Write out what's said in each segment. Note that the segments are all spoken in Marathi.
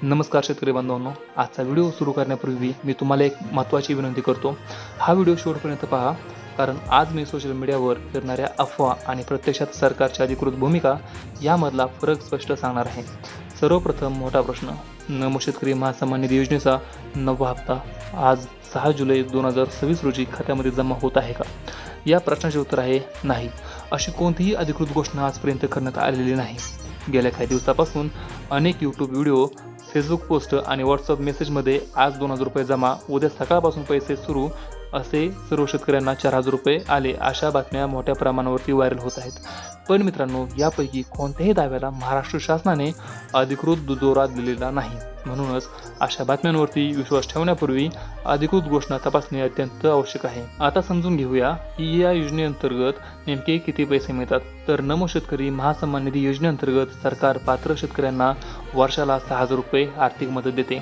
नमस्कार शेतकरी बांधवांनो, आजचा व्हिडिओ सुरू करण्यापूर्वी मी तुम्हाला एक महत्त्वाची विनंती करतो. हा व्हिडिओ शेवटपर्यंत पहा, कारण आज मी सोशल मीडियावर फिरणाऱ्या अफवा आणि प्रत्यक्षात सरकारची अधिकृत भूमिका यामधला फरक स्पष्ट सांगणार आहे. सर्वप्रथम मोठा प्रश्न, नमो शेतकरी महासन्मान निधी योजनेचा 9वा हप्ता आज 6 जुलै 2026 रोजी खात्यामध्ये जमा होत आहे का? या प्रश्नाचे उत्तर आहे नाही. अशी कोणतीही अधिकृत घोषणा आजपर्यंत करण्यात आलेली नाही. गेल्या काही दिवसापासून अनेक यूट्यूब व्हिडिओ, फेसबुक पोस्ट आणि व्हॉट्सअप मेसेजमध्ये आज 2000 रुपये जमा, उद्या सकाळपासून पैसे सुरू असे सर्व शेतकऱ्यांना 4000 रुपये आले अशा बातम्या मोठ्या प्रमाणावरती व्हायरल होत आहेत. पण मित्रांनो, यापैकी कोणत्याही दाव्याला महाराष्ट्र शासनाने अधिकृत दुजोरा दिलेला नाही. म्हणूनच अशा बातम्यांवरती विश्वास ठेवण्यापूर्वी अधिकृत घोषणा तपासणे अत्यंत आवश्यक आहे. आता समजून घेऊया की या योजनेअंतर्गत नेमके किती पैसे मिळतात. तर नमो शेतकरी महासन्मान निधी योजनेअंतर्गत सरकार पात्र शेतकऱ्यांना वर्षाला 6000 रुपये आर्थिक मदत देते.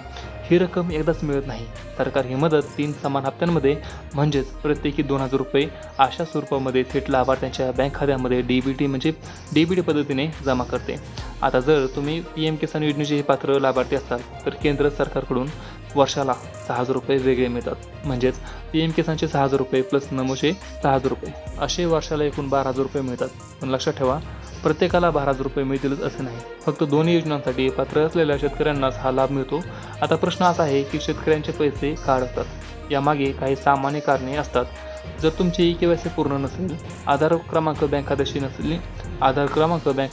ही रक्कम एकदाच मिळत नाही. सरकार ही मदत 3 समान हप्त्यांमध्ये म्हणजेच प्रत्येकी 2000 रुपये अशा स्वरूपामध्ये थेट लाभार्थ्यांच्या बँक खात्यामध्ये डीबीटी पद्धतीने जमा करते. आता जर तुम्ही PM किसान योजनेचे पात्र लाभार्थी असाल तर केंद्र सरकारकडून वर्षाला 6000 रुपये वेगळे मिळतात. म्हणजेच PM किसानचे 6000 रुपये प्लस नमोचे 6000 रुपये असे वर्षाला एकूण 12000 रुपये मिळतात. पण लक्षात ठेवा, प्रत्येकाला 12000 रुपये मिळतीलच असे नाही. फक्त दोन्ही योजनांसाठी पात्र असलेल्या शेतकऱ्यांनाच हा लाभ मिळतो. आता प्रश्न असा आहे की शेतकऱ्यांचे पैसे का अडकतात? यामागे काही सामान्य कारणे असतात. जर तुमची KYC पूर्ण नसेल, आधार क्रमांक बँक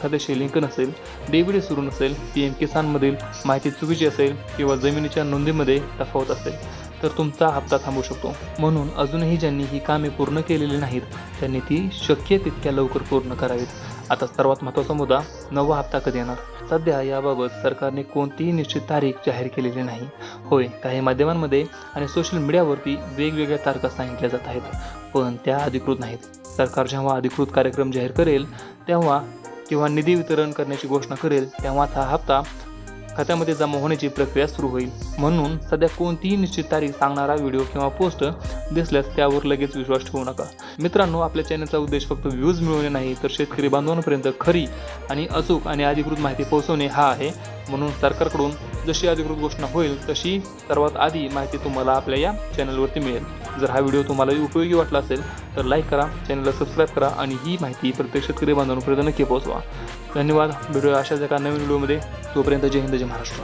खात्याशी लिंक नसेल, डीबीटी सुरू नसेल, PM किसानमधील माहिती चुकीची असेल किंवा जमिनीच्या नोंदीमध्ये तफावत असेल तर तुमचा हप्ता थांबू शकतो. म्हणून अजूनही ज्यांनी ही कामे पूर्ण केलेली नाहीत त्यांनी ती शक्य तितक्या लवकर पूर्ण करावीत. आता सर्वात महत्त्वाचा मुद्दा, 9वा हप्ता कधी येणार? सध्या याबाबत सरकारने कोणतीही निश्चित तारीख जाहीर केलेली नाही. होय, काही माध्यमांमध्ये आणि सोशल मीडियावरती वेगवेगळ्या तारखा सांगितल्या जात आहेत, पण त्या अधिकृत नाहीत. सरकार जेव्हा अधिकृत कार्यक्रम जाहीर करेल तेव्हा किंवा निधी वितरण करण्याची घोषणा करेल तेव्हाच हा हप्ता खात्यामध्ये जमा होण्याची प्रक्रिया सुरू होईल. म्हणून सध्या कोणतीही निश्चित तारीख सांगणारा व्हिडिओ किंवा पोस्ट दिसल्यास त्यावर लगेच विश्वास ठेवू नका. मित्रांनो, आपल्या चॅनलचा उद्देश फक्त व्ह्यूज मिळवणे नाही तर शेतकरी बांधवांपर्यंत खरी आणि अचूक आणि अधिकृत माहिती पोहोचवणे हा आहे. म्हणून सरकारकडून जशी अधिकृत घोषणा होईल तशी सर्वात आधी माहिती तुम्हाला आपल्या या चॅनलवरती मिळेल. जर हा व्हिडिओ तुम्हाला उपयोगी वाटला असेल तर लाईक करा, चॅनलला सबस्क्राईब करा आणि ही माहिती प्रत्येक शेतकरी बांधवांपर्यंत नक्की पोहोचवा. धन्यवाद. भेटूया अशाच एका नवीन व्हिडिओमध्ये. तोपर्यंत जय हिंद, जय महाराष्ट्र.